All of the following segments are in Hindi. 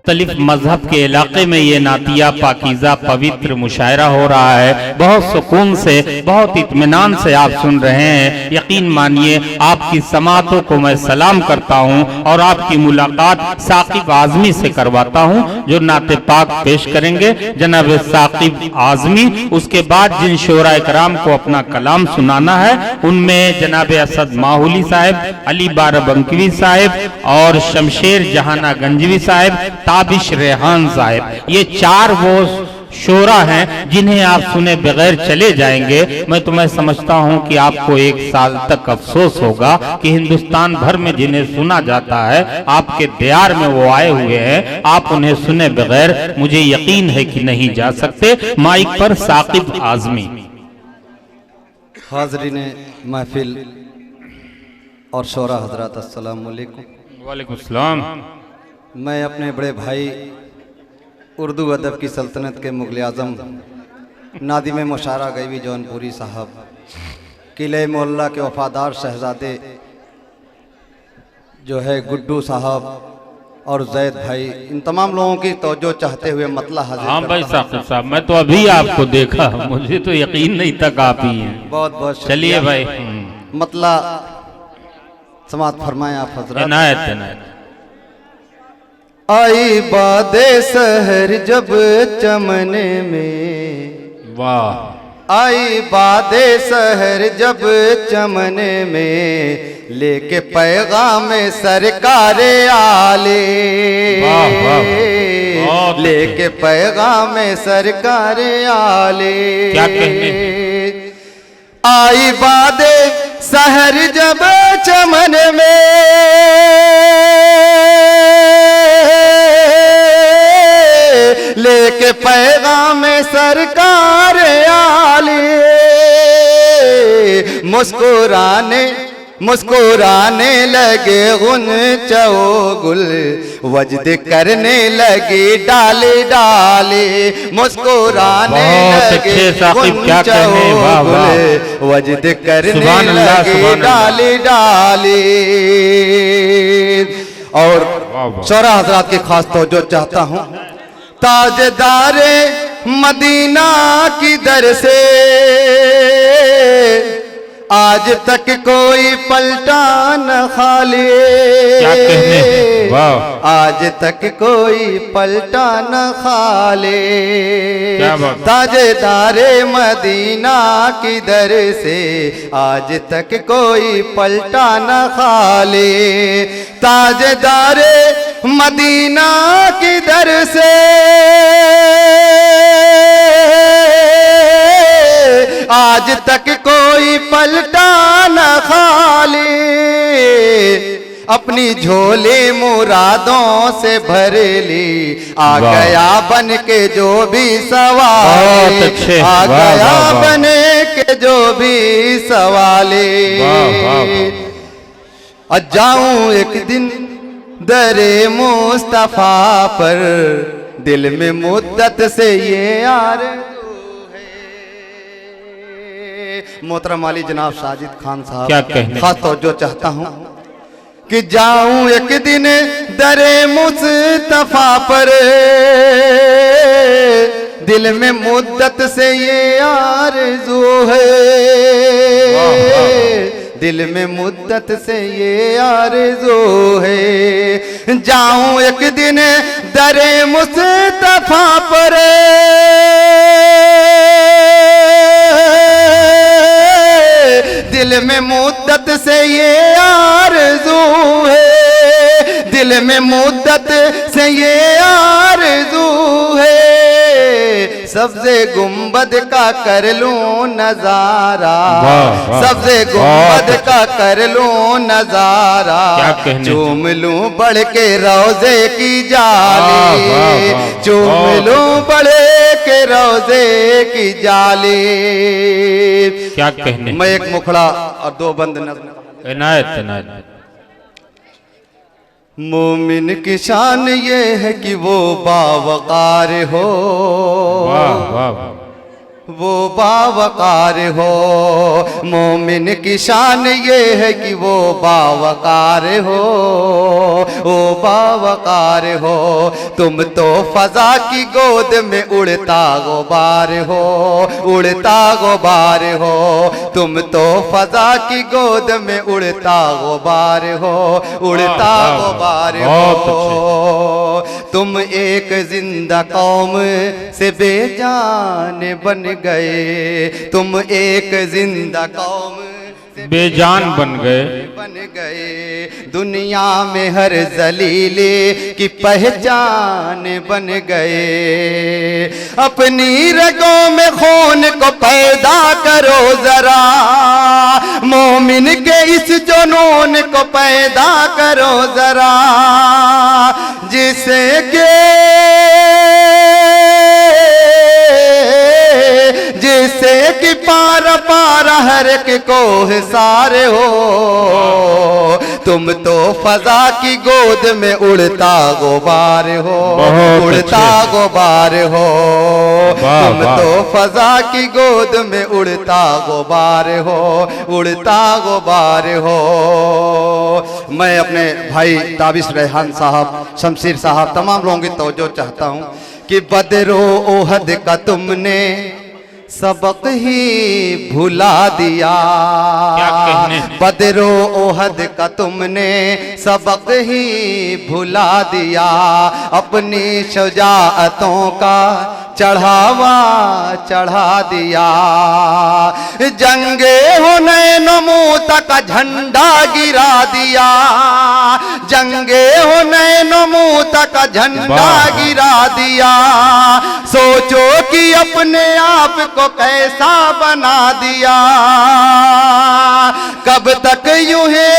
मुख्तलिफ मजहब के इलाके में ये नातिया पाकीज़ा पवित्र मुशायरा हो रहा है। बहुत सुकून से, बहुत इत्मीनान से आप सुन रहे हैं। यकीन मानिए आपकी समातों को मैं सलाम करता हूँ और आपकी मुलाकात साकिब आज़मी से करवाता हूँ जो नाते पाक पेश करेंगे जनाब साकिब आज़मी। उसके बाद जिन शोरा इकराम को अपना कलाम सुनाना है उनमें जनाब असद माहुली साहब, अली बाराबंकी साहब और शमशेर जहाना गंजवी साहब, ताबिश रेहान साहब, ये चार वो शोरा हैं जिन्हें आप सुने बगैर चले जाएंगे। मैं तो मैं समझता हूं कि आपको एक साल तक अफसोस होगा कि हिंदुस्तान भर में जिन्हें सुना जाता है आपके दियार में वो आए हुए हैं, आप उन्हें सुने बगैर मुझे यकीन है कि नहीं जा सकते। माइक पर साकिब आज़मी। हाज़रीन महफिल और शोरा हजरात, अस्सलाम वालेकुम। वालेकुम सलाम। मैं अपने बड़े भाई उर्दू अदब की सल्तनत के मुग़ल आज़म नादिम मुशारा गैवी जौनपुरी साहब, किले मोहल्ला के वफादार शहजादे जो है गुड्डू साहब और जैद भाई, इन तमाम लोगों की तवज्जो चाहते हुए मतला हाजिर। हाँ भाई साहब, मैं तो अभी आपको देखा, मुझे तो यकीन नहीं तक आप ही हैं। बहुत बहुत चलिए भाई, मतला समात फरमाएं आप हजरत। इनायत इनायत। आई बादे सहर जब चमने में, वाह। आई बादे सहर जब चमने में, लेके पैगाम सरकारे आले, लेके पैगाम सरकारे आले। क्या कहने? आई बादे सहर जब चमन में, लेके पैगाम सरकार आली, मुस्कुराने मुस्कुराने लगे गुन चौगुल, वजद करने लगी डाले डाले, मुस्कुराने लगे गुन चौगुल, वजद करने लगी डाले डाले। और शोरा हजरात की खास तवज्जो चाहता हूँ, ताजदारे मदीना की दर से आज तक कोई पलटा न खाली। क्या कहने? वाह। आज तक कोई पलटा न खाली, ताजदारे मदीना की दर से आज तक कोई पलटा न खाली, ताजदारे मदीना की दर से आज तक कोई पलटा न खाली, अपनी झोली मुरादों से भर ली, आ गया बन के जो भी सवाले, आ गया बन के जो भी सवाले। जाऊं एक दिन दरे मुस्तफा पर, दिल में मुद्दत से ये आरज़ू है। मोहतरम वाली जनाब साजिद खान साहब, क्या कहने? खास तवज्जो चाहता हूँ कि जाऊं एक दिन दरे मुस्तफा पर, दिल में मुद्दत से ये आरज़ू है, दिल में मुद्दत से ये आरज़ू है। जाऊं एक दिन दरे मुस्तफा पर, दिल में मुद्दत से ये आरज़ू है, दिल में मुद्दत से ये आरज़ू है। सबसे गुंबद का कर लूं नजारा, सबसे गुंबद का कर लूं नजारा, चूम लूं बढ़ के रोजे की जाली, चूम लूं बढ़ के रोजे की जाली। क्या कहने? मैं एक मुखड़ा और दो बंद नज़्म। इनायत इनायत। मोमिन की शान ये है कि वो बावकार हो, वाह वाह। वो बावकार हो। मोमिन की शान ये है कि वो बावकार हो, वो बावकार हो। तुम तो फजा की गोद में उड़ता गुबार हो, उड़ता गुबार हो। तुम तो फजा की गोद में उड़ता गुबार हो, उड़ता गुबार हो। तुम एक जिंदा कौम से बेजान बन गए, तुम एक जिंदा कौम से बेजान बन गए। दुनिया में हर जलीले की पहचान बन गए। अपनी रगों में खून को पैदा करो जरा, मोमिन के इस जुनून को पैदा करो जरा, जिसे कि पारा पारा हर एक को हिसार हो। तुम तो फजा की गोद में उड़ता गुबार हो, उड़ता गुबार हो। तुम तो फजा की गोद में उड़ता गुबार हो, उड़ता गुबार हो। मैं अपने भाई ताबिश रेहान साहब, शमशीर साहब, तमाम लोगों की तवज्जो चाहता हूँ कि बदरो ओहद का तुमने सबक ही भुला दिया। बदरो ओहद का तुमने सबक ही भुला दिया। अपनी शुजाअतों का चढ़ावा चढ़ा दिया। जंगे हुनैन मूता का झंडा गिरा दिया। जंगे हुनैन मूता का झंडा गिरा दिया। सोचो कि अपने आप को कैसा बना दिया। कब तक यूं है,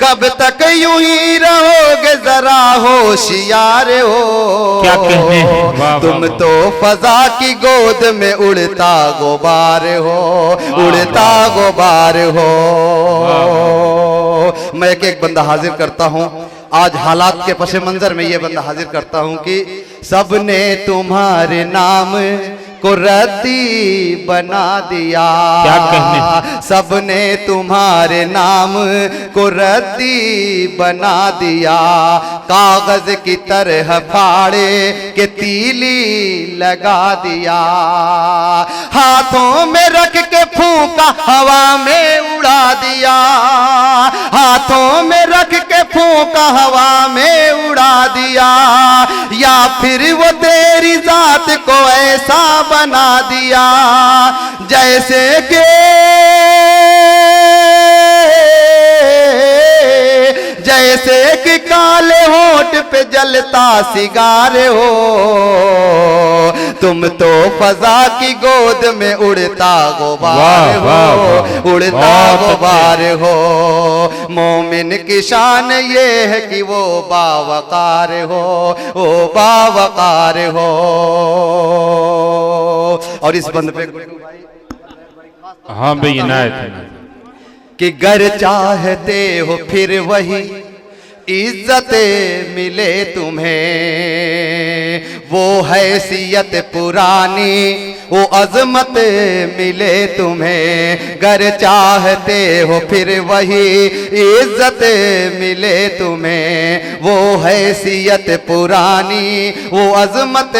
कब तक यूं ही रहोगे, जरा होशियार हो। क्या कहने हैं? तुम तो फजा की गोद में उड़ता गुबार हो, उड़ता गुबार हो। मैं एक बंदा हाजिर करता हूं, आज हालात के पसे मंजर में ये बंदा हाजिर करता हूं कि सबने तुम्हारे नाम को रद्दी बना दिया। क्या कहने? सबने तुम्हारे नाम को रद्दी बना दिया। कागज की तरह फाड़े के तीली लगा दिया। हाथों में रख के फूंका हवा में उड़ा दिया। हाथों में रख के फूंका हवा में उड़ा दिया। या फिर वो तेरी जात को ऐसा बना दिया जैसे कि काले होठ पे जलता सिगार हो। तुम तो फजा की गोद में उड़ता गुबार हो, उड़ता गुबार हो। मोमिन की शान ये है कि वो बावकार हो, वो बावकार हो। और इस बंद पे हाँ भाई इनायत कि गर चाहते हो फिर वही इज्जत मिले तुम्हें। वो हैसियत पुरानी, वो अजमत मिले तुम्हें। गर चाहते हो फिर वही इज्जत मिले तुम्हें। वो हैसियत पुरानी, वो अजमत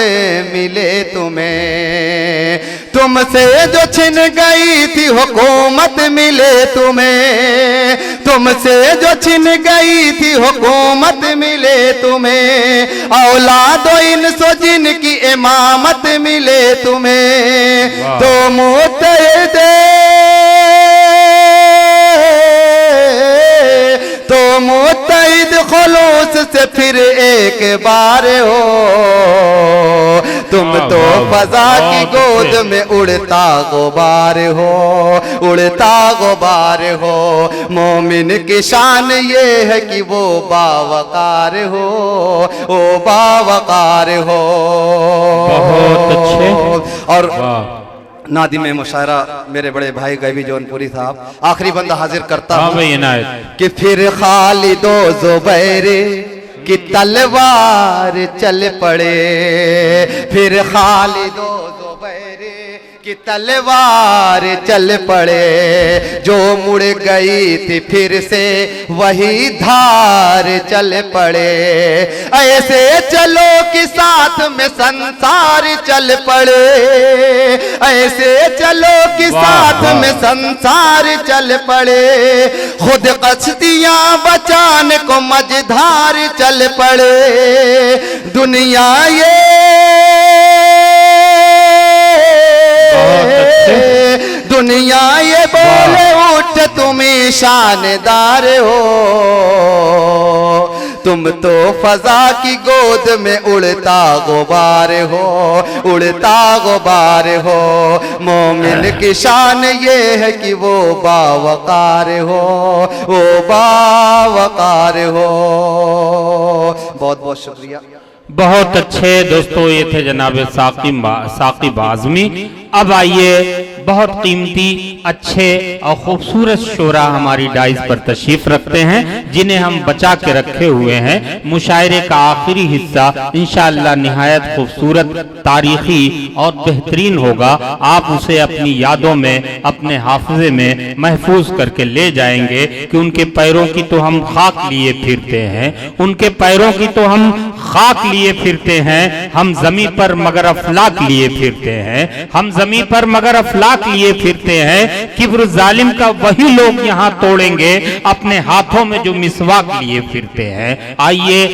मिले तुम्हें। तुमसे जो छिन गई थी हुकूमत मिले तुम्हें। तुमसे जो छिन गई थी हुकूमत मिले तुम्हें। औलादो इनसो जिनकी इमामत मिले तुम्हें। तो मुत्तहिद खुलूस से फिर एक बार हो। तुम तो फजा की गोद में उड़ता गुबार हो, उड़ता गुबार हो। मोमिन की शान ये है कि वो बावकार हो, वो बावकार हो। बहुत अच्छे। और नादिम मुशायरा मेरे बड़े भाई गैबी जौनपुरी साहब, आखिरी बंदा हाजिर करता हूं भाई इनायत कि फिर खालिदो जुबैर कि तलवार चल पड़े। फिर खालिद ज़ुबैर कि तलवार चल पड़े। जो मुड़ गई थी फिर से वही धार चल पड़े। ऐसे चलो कि साथ में संसार चल पड़े। ऐसे चलो कि साथ में संसार चल पड़े। खुद कश्तियां बचाने को मझधार चल पड़े। दुनिया ये दुनिया ये बोले उठ तुम शानदार हो। तुम तो फजा की गोद में उड़ता गुबार हो, उड़ता गुबार हो। मोमिन की शान ये है कि वो बावकार हो, वो बावकार हो। बहुत बहुत शुक्रिया। बहुत अच्छे दोस्तों, ये थे जनाब साकिब आज़मी। अब आइए, बहुत कीमती, अच्छे और खूबसूरत शोरा हमारी डाइस पर तशरीफ रखते हैं, जिन्हें हम बचा के रखे हुए हैं। मुशायरे का आखिरी हिस्सा इंशाअल्लाह निहायत खूबसूरत, तारीखी और बेहतरीन होगा। आप उसे अपनी यादों में, अपने हाफिजे में महफूज करके ले जाएंगे कि उनके पैरों की तो हम खाक लिए फिरते हैं, उनके पैरों की तो हम खाक लिए फिरते हैं। हम जमी पर मगर अफलाक लिए फिरते हैं, हम जमी पर मगर अफलाक लिए फिरते हैं। किब्र जालिम का वही लोग यहाँ तोड़ेंगे अपने हाथों में जो मिसवाक लिए फिरते हैं। आइए